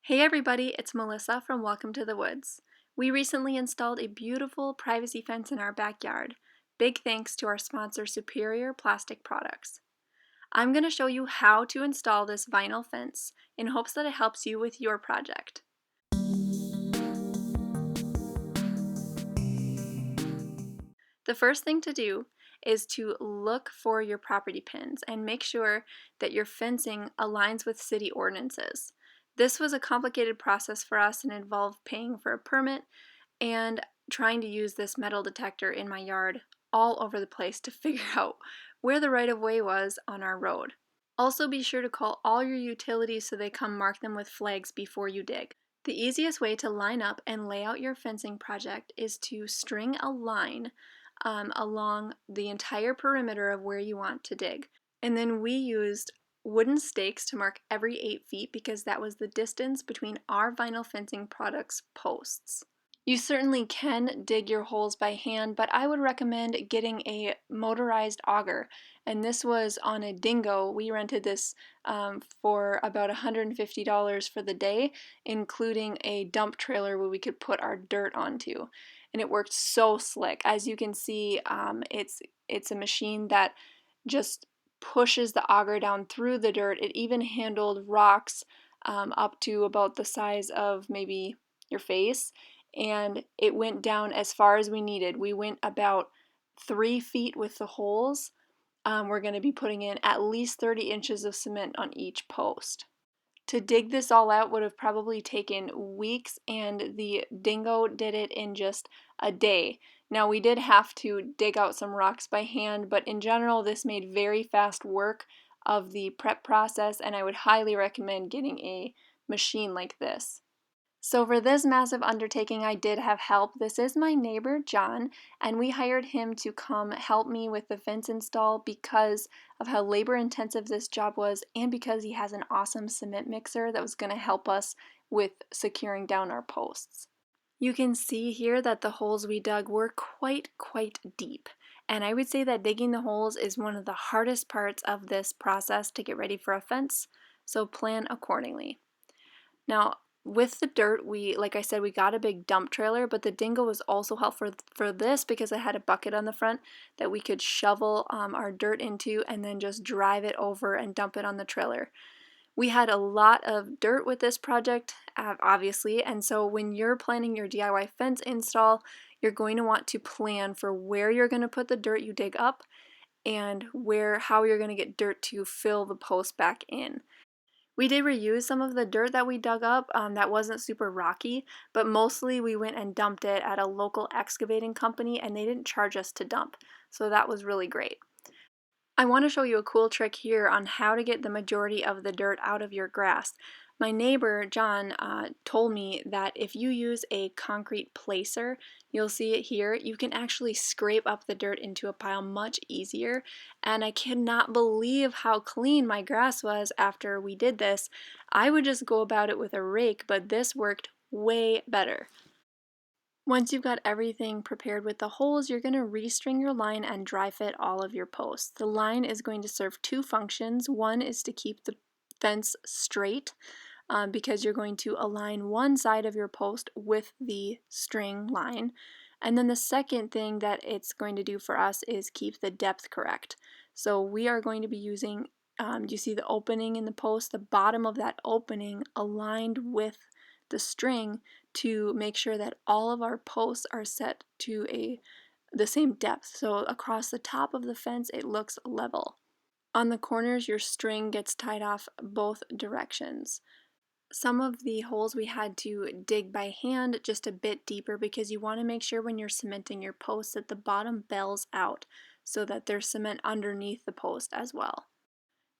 Hey everybody, it's Melissa from Welcome to the Woods. We recently installed a beautiful privacy fence in our backyard. Big thanks to our sponsor Superior Plastic Products. I'm going to show you how to install this vinyl fence in hopes that it helps you with your project. The first thing to do is to look for your property pins and make sure that your fencing aligns with city ordinances. This was a complicated process for us and involved paying for a permit and trying to use this metal detector in my yard all over the place to figure out where the right of way was on our road. Also be sure to call all your utilities so they come mark them with flags before you dig. The easiest way to line up and lay out your fencing project is to string a line along the entire perimeter of where you want to dig. And then we used wooden stakes to mark every 8 feet because that was the distance between our vinyl fencing products posts. You certainly can dig your holes by hand, but I would recommend getting a motorized auger. And this was on a Dingo. We rented this for about $150 for the day, including a dump trailer where we could put our dirt onto. And it worked so slick. As you can see, it's a machine that just pushes the auger down through the dirt. It even handled rocks up to about the size of maybe your face, and it went down as far as we needed. We went about 3 feet with the holes. We're going to be putting in at least 30 inches of cement on each post. To dig this all out would have probably taken weeks, and the Dingo did it in just a day. Now, we did have to dig out some rocks by hand, but in general, this made very fast work of the prep process, and I would highly recommend getting a machine like this. So for this massive undertaking, I did have help. This is my neighbor, John, and we hired him to come help me with the fence install because of how labor intensive this job was and because he has an awesome cement mixer that was going to help us with securing down our posts. You can see here that the holes we dug were quite deep. And I would say that digging the holes is one of the hardest parts of this process to get ready for a fence, so plan accordingly. Now, with the dirt, like I said, we got a big dump trailer, but the Dingo was also helpful for this because it had a bucket on the front that we could shovel our dirt into and then just drive it over and dump it on the trailer. We had a lot of dirt with this project, obviously, and so when you're planning your DIY fence install, you're going to want to plan for where you're going to put the dirt you dig up and how you're going to get dirt to fill the post back in. We did reuse some of the dirt that we dug up that wasn't super rocky, but mostly we went and dumped it at a local excavating company and they didn't charge us to dump, so that was really great. I want to show you a cool trick here on how to get the majority of the dirt out of your grass. My neighbor, John, told me that if you use a concrete placer, you'll see it here, you can actually scrape up the dirt into a pile much easier. And I cannot believe how clean my grass was after we did this. I would just go about it with a rake, but this worked way better. Once you've got everything prepared with the holes, you're going to restring your line and dry fit all of your posts. The line is going to serve two functions. One is to keep the fence straight because you're going to align one side of your post with the string line. And then the second thing that it's going to do for us is keep the depth correct. So we are going to be using, you see the opening in the post, the bottom of that opening aligned with the string to make sure that all of our posts are set to the same depth. So across the top of the fence, it looks level. On the corners, your string gets tied off both directions. Some of the holes we had to dig by hand just a bit deeper because you want to make sure when you're cementing your posts that the bottom bells out so that there's cement underneath the post as well.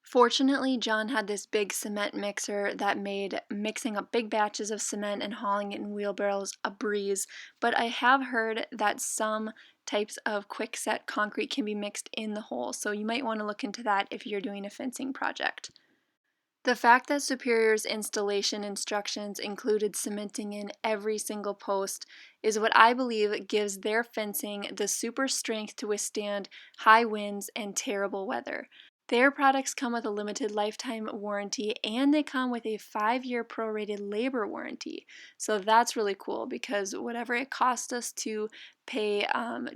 Fortunately, John had this big cement mixer that made mixing up big batches of cement and hauling it in wheelbarrows a breeze, but I have heard that some types of quickset concrete can be mixed in the hole, so you might want to look into that if you're doing a fencing project. The fact that Superior's installation instructions included cementing in every single post is what I believe gives their fencing the super strength to withstand high winds and terrible weather. Their products come with a limited lifetime warranty and they come with a 5-year prorated labor warranty. So that's really cool because whatever it cost us to pay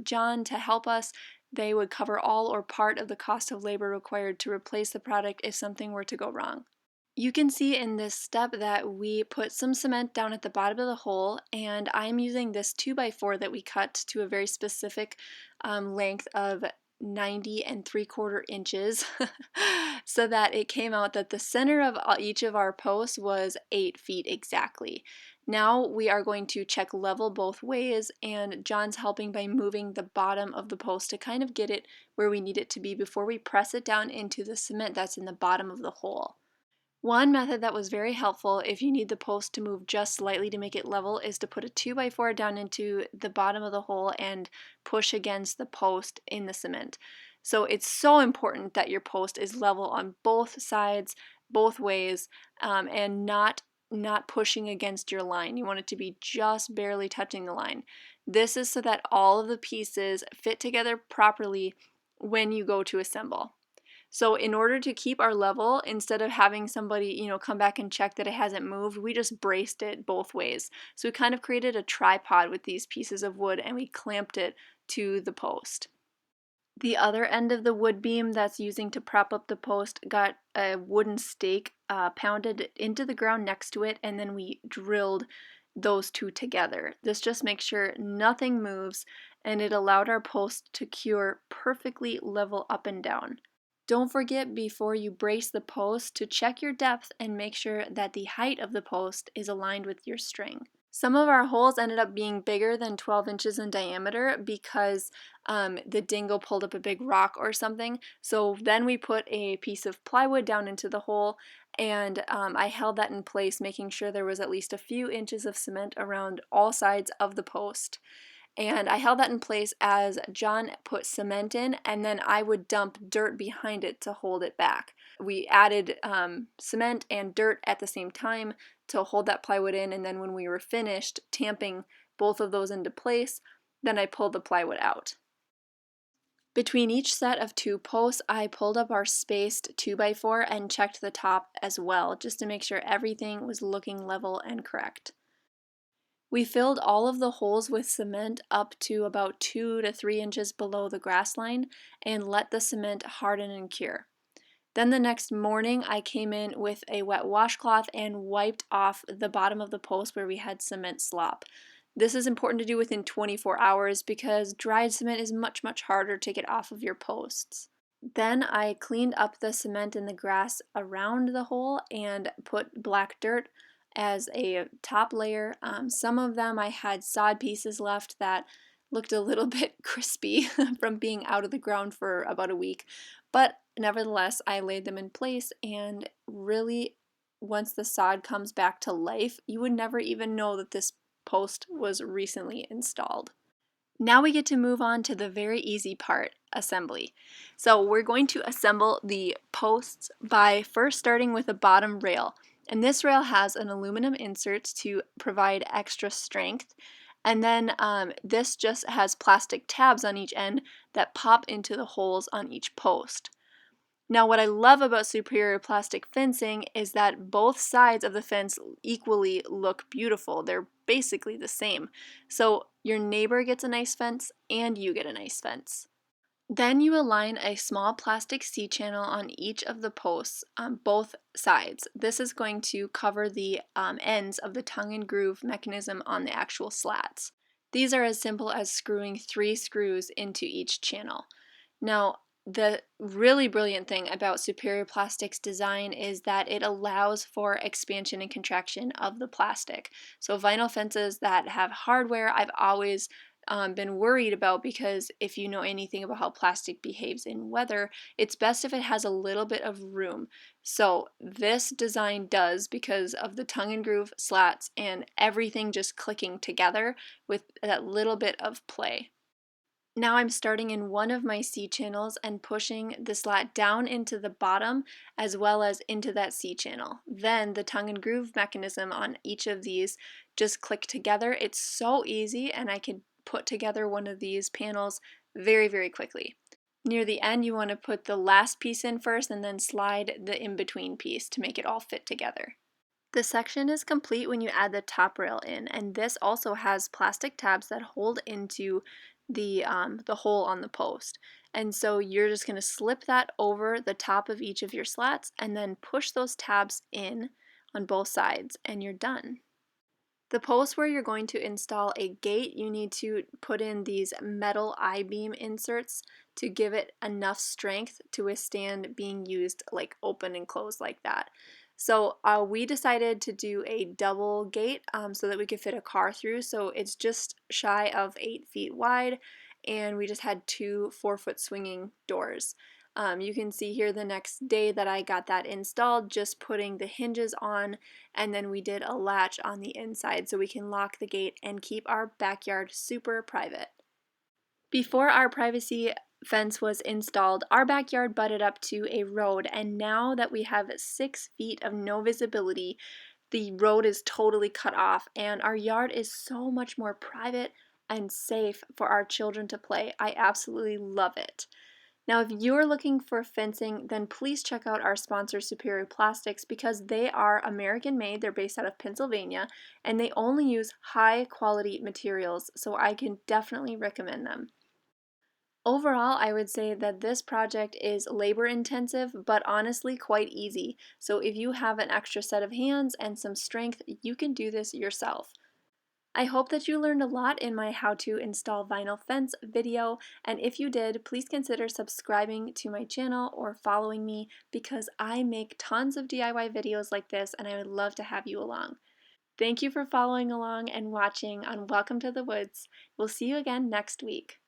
John to help us, they would cover all or part of the cost of labor required to replace the product if something were to go wrong. You can see in this step that we put some cement down at the bottom of the hole, and I'm using this 2x4 that we cut to a very specific length of 90 3/4 inches so that it came out that the center of each of our posts was 8 feet exactly. Now we are going to check level both ways, and John's helping by moving the bottom of the post to kind of get it where we need it to be before we press it down into the cement that's in the bottom of the hole. One method that was very helpful if you need the post to move just slightly to make it level is to put a 2x4 down into the bottom of the hole and push against the post in the cement. So it's so important that your post is level on both sides, both ways, and not pushing against your line. You want it to be just barely touching the line. This is so that all of the pieces fit together properly when you go to assemble. So in order to keep our level, instead of having somebody, come back and check that it hasn't moved, we just braced it both ways. So we kind of created a tripod with these pieces of wood and we clamped it to the post. The other end of the wood beam that's using to prop up the post got a wooden stake pounded into the ground next to it, and then we drilled those two together. This just makes sure nothing moves, and it allowed our post to cure perfectly level up and down. Don't forget before you brace the post to check your depth and make sure that the height of the post is aligned with your string. Some of our holes ended up being bigger than 12 inches in diameter because the dingo pulled up a big rock or something. So then we put a piece of plywood down into the hole, and I held that in place, making sure there was at least a few inches of cement around all sides of the post. And I held that in place as John put cement in, and then I would dump dirt behind it to hold it back. We added cement and dirt at the same time to hold that plywood in, and then when we were finished tamping both of those into place, then I pulled the plywood out. Between each set of 2 posts, I pulled up our spaced 2x4 and checked the top as well, just to make sure everything was looking level and correct. We filled all of the holes with cement up to about 2 to 3 inches below the grass line and let the cement harden and cure. Then the next morning I came in with a wet washcloth and wiped off the bottom of the post where we had cement slop. This is important to do within 24 hours because dried cement is much harder to get off of your posts. Then I cleaned up the cement and the grass around the hole and put black dirt as a top layer. Some of them I had sod pieces left that looked a little bit crispy from being out of the ground for about a week, but nevertheless I laid them in place, and really once the sod comes back to life, you would never even know that this post was recently installed. Now we get to move on to the very easy part, assembly. So we're going to assemble the posts by first starting with a bottom rail. And this rail has an aluminum insert to provide extra strength. And then this just has plastic tabs on each end that pop into the holes on each post. Now what I love about Superior Plastic fencing is that both sides of the fence equally look beautiful. They're basically the same. So your neighbor gets a nice fence and you get a nice fence. Then you align a small plastic C-channel on each of the posts on both sides. This is going to cover the ends of the tongue and groove mechanism on the actual slats. These are as simple as screwing 3 screws into each channel. Now, the really brilliant thing about Superior Plastic's design is that it allows for expansion and contraction of the plastic. So vinyl fences that have hardware, I've always been worried about, because if you know anything about how plastic behaves in weather, it's best if it has a little bit of room. So this design does, because of the tongue and groove slats and everything just clicking together with that little bit of play. Now I'm starting in one of my C-channels and pushing the slat down into the bottom as well as into that C-channel. Then the tongue and groove mechanism on each of these just click together. It's so easy, and I can put together one of these panels very quickly. Near the end, you want to put the last piece in first and then slide the in-between piece to make it all fit together. The section is complete when you add the top rail in, and this also has plastic tabs that hold into the hole on the post. And so you're just going to slip that over the top of each of your slats and then push those tabs in on both sides, and you're done. The post where you're going to install a gate, you need to put in these metal I-beam inserts to give it enough strength to withstand being used like open and closed like that. So we decided to do a double gate so that we could fit a car through. So it's just shy of 8 feet wide, and we just had two 4-foot swinging doors. You can see here the next day that I got that installed, just putting the hinges on, and then we did a latch on the inside so we can lock the gate and keep our backyard super private. Before our privacy fence was installed, our backyard butted up to a road, and now that we have 6 feet of no visibility, the road is totally cut off, and our yard is so much more private and safe for our children to play. I absolutely love it. Now, if you're looking for fencing, then please check out our sponsor, Superior Plastics, because they are American made. They're based out of Pennsylvania, and they only use high quality materials, so I can definitely recommend them. Overall, I would say that this project is labor intensive, but honestly quite easy. So if you have an extra set of hands and some strength, you can do this yourself. I hope that you learned a lot in my how to install vinyl fence video, and if you did, please consider subscribing to my channel or following me because I make tons of DIY videos like this and I would love to have you along. Thank you for following along and watching on Welcome to the Woods. We'll see you again next week.